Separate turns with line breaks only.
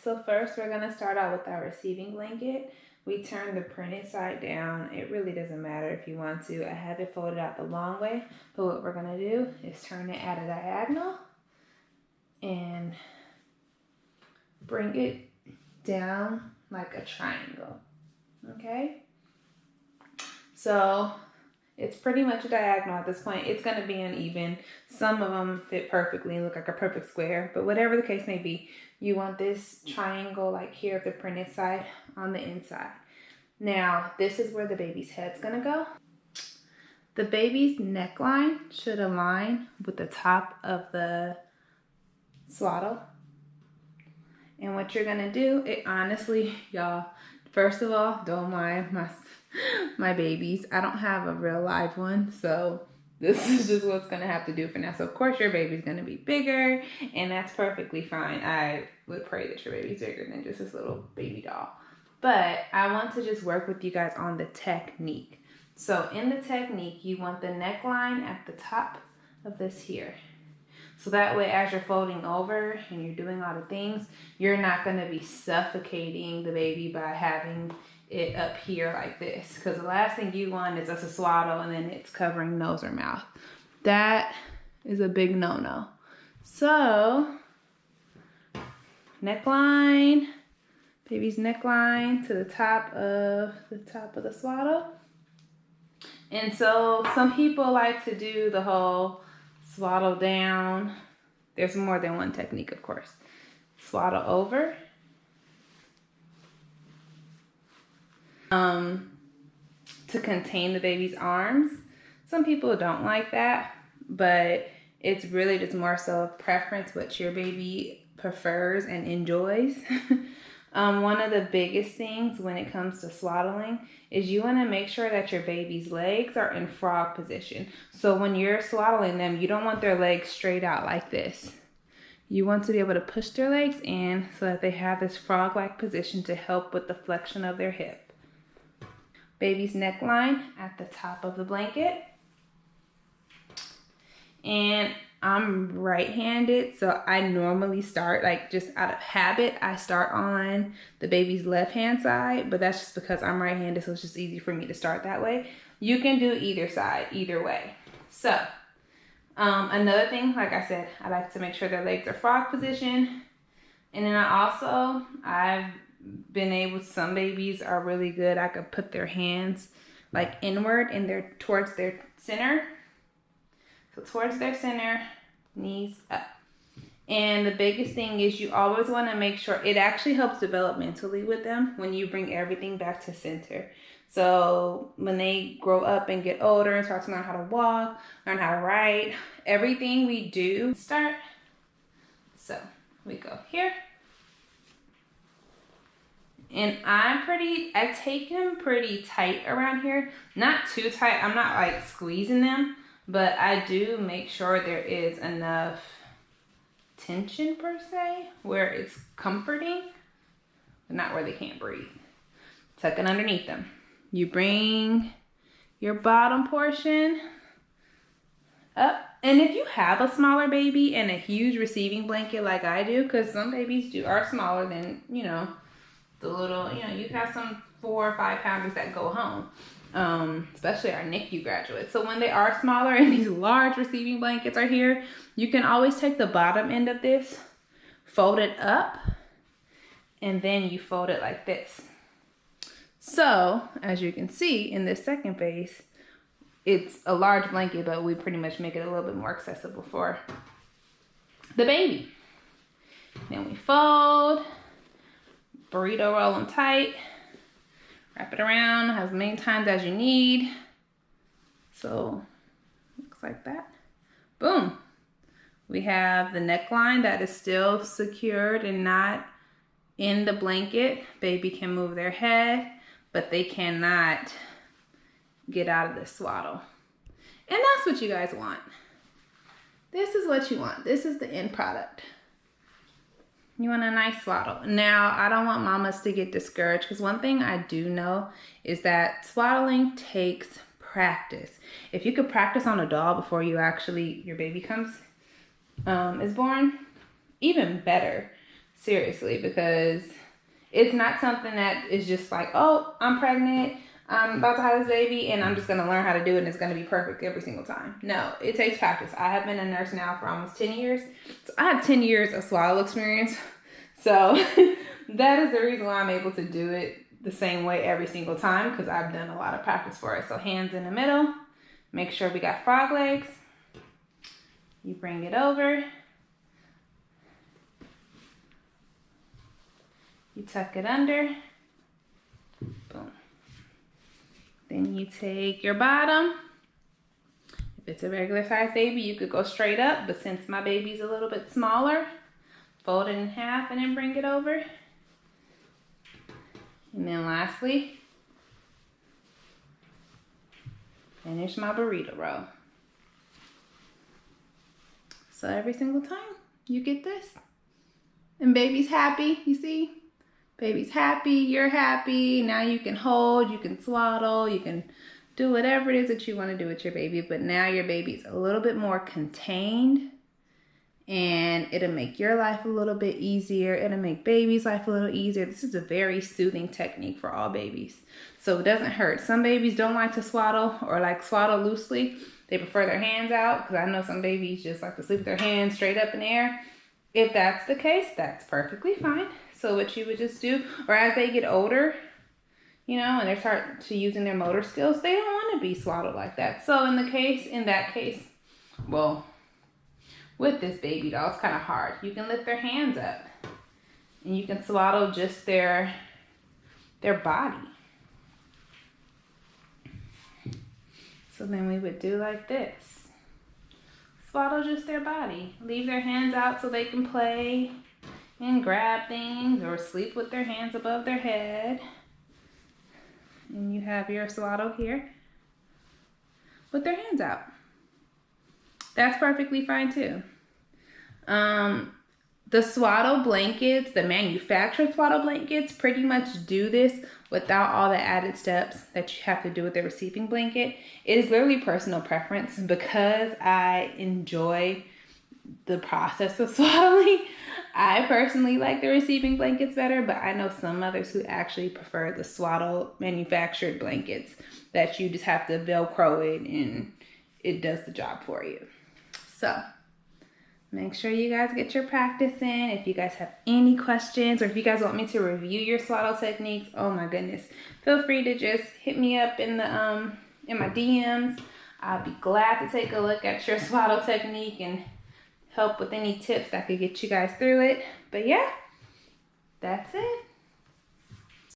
So first we're gonna start out with our receiving blanket. We turn the printed side down. It really doesn't matter if you want to. I have it folded out the long way, but what we're gonna do is turn it at a diagonal and bring it down like a triangle, okay? So it's pretty much a diagonal at this point. It's gonna be uneven. Some of them fit perfectly and look like a perfect square, but whatever the case may be, you want this triangle like here of the printed side on the inside. Now, this is where the baby's head's gonna go. The baby's neckline should align with the top of the swaddle. And what you're gonna do, it honestly, y'all, first of all, don't mind my babies. I don't have a real live one, so this is just what's gonna have to do for now. So of course your baby's gonna be bigger, and that's perfectly fine. I would pray that your baby's bigger than just this little baby doll. But I want to just work with you guys on the technique. So in the technique, you want the neckline at the top of this here. So that way, as you're folding over and you're doing all the things, you're not gonna be suffocating the baby by having it up here like this. Because the last thing you want is us to swaddle and then it's covering nose or mouth. That is a big no-no. So, neckline, baby's neckline to the top of the swaddle. And so some people like to do the whole swaddle down. There's more than one technique, of course. Swaddle over. To contain the baby's arms. Some people don't like that, but it's really just more so a preference, what your baby prefers and enjoys. One of the biggest things when it comes to swaddling is you want to make sure that your baby's legs are in frog position. So when you're swaddling them, you don't want their legs straight out like this. You want to be able to push their legs in so that they have this frog-like position to help with the flexion of their hip. Baby's neckline at the top of the blanket. And I'm right-handed, so I normally start, like just out of habit, I start on the baby's left-hand side, but that's just because I'm right-handed, so it's just easy for me to start that way. You can do either side, either way. So, another thing, like I said, I like to make sure their legs are frog position. And then I've been able, some babies are really good. I could put their hands like inward and towards their center. So towards their center, knees up. And the biggest thing is you always want to make sure, it actually helps developmentally with them when you bring everything back to center. So when they grow up and get older and start to learn how to walk, learn how to write, everything we do start. So we go here. And I take him pretty tight around here. Not too tight, I'm not like squeezing them, but I do make sure there is enough tension per se, where it's comforting, but not where they can't breathe. Tucking underneath them. You bring your bottom portion up. And if you have a smaller baby and a huge receiving blanket like I do, because some babies are smaller than, you know, the little, you know, you have some 4 or 5 pounders that go home, especially our NICU graduates. So when they are smaller and these large receiving blankets are here, you can always take the bottom end of this, fold it up, and then you fold it like this. So as you can see in this second phase, it's a large blanket, but we pretty much make it a little bit more accessible for the baby. Then we fold, burrito roll them tight, wrap it around as many times as you need. So looks like that. Boom. We have the neckline that is still secured and not in the blanket. Baby can move their head, but they cannot get out of the swaddle. And that's what you guys want. This is what you want. This is the end product. You want a nice swaddle. Now, I don't want mamas to get discouraged, because one thing I do know is that swaddling takes practice. If you could practice on a doll before your baby is born, even better. Seriously, because it's not something that is just like, oh, I'm pregnant, I'm about to have this baby, and I'm just going to learn how to do it, and it's going to be perfect every single time. No, it takes practice. I have been a nurse now for almost 10 years. So I have 10 years of swaddle experience. So that is the reason why I'm able to do it the same way every single time, because I've done a lot of practice for it. So hands in the middle. Make sure we got frog legs. You bring it over. You tuck it under. Boom. Then you take your bottom. If it's a regular size baby, you could go straight up, but since my baby's a little bit smaller, fold it in half and then bring it over. And then lastly, finish my burrito roll. So every single time you get this, and baby's happy, you see? Baby's happy, you're happy. Now you can hold, you can swaddle, you can do whatever it is that you want to do with your baby, but now your baby's a little bit more contained, and it'll make your life a little bit easier. It'll make baby's life a little easier. This is a very soothing technique for all babies, so it doesn't hurt. Some babies don't like to swaddle or like swaddle loosely. They prefer their hands out, because I know some babies just like to sleep with their hands straight up in the air. If that's the case, that's perfectly fine. So what you would just do, or as they get older, you know, and they start to using their motor skills, they don't want to be swaddled like that. So in that case, well, with this baby doll, it's kind of hard. You can lift their hands up and you can swaddle just their body. So then we would do like this. Swaddle just their body. Leave their hands out so they can play and grab things or sleep with their hands above their head. And you have your swaddle here with their hands out. That's perfectly fine too. The swaddle blankets, the manufactured swaddle blankets, pretty much do this without all the added steps that you have to do with the receiving blanket. It is literally personal preference. Because I enjoy the process of swaddling, I personally like the receiving blankets better, but I know some others who actually prefer the swaddle manufactured blankets that you just have to Velcro it and it does the job for you. So make sure you guys get your practice in. If you guys have any questions, or if you guys want me to review your swaddle techniques, oh my goodness, feel free to just hit me up in the in my DMs. I'll be glad to take a look at your swaddle technique and help with any tips that could get you guys through it. But yeah, that's it.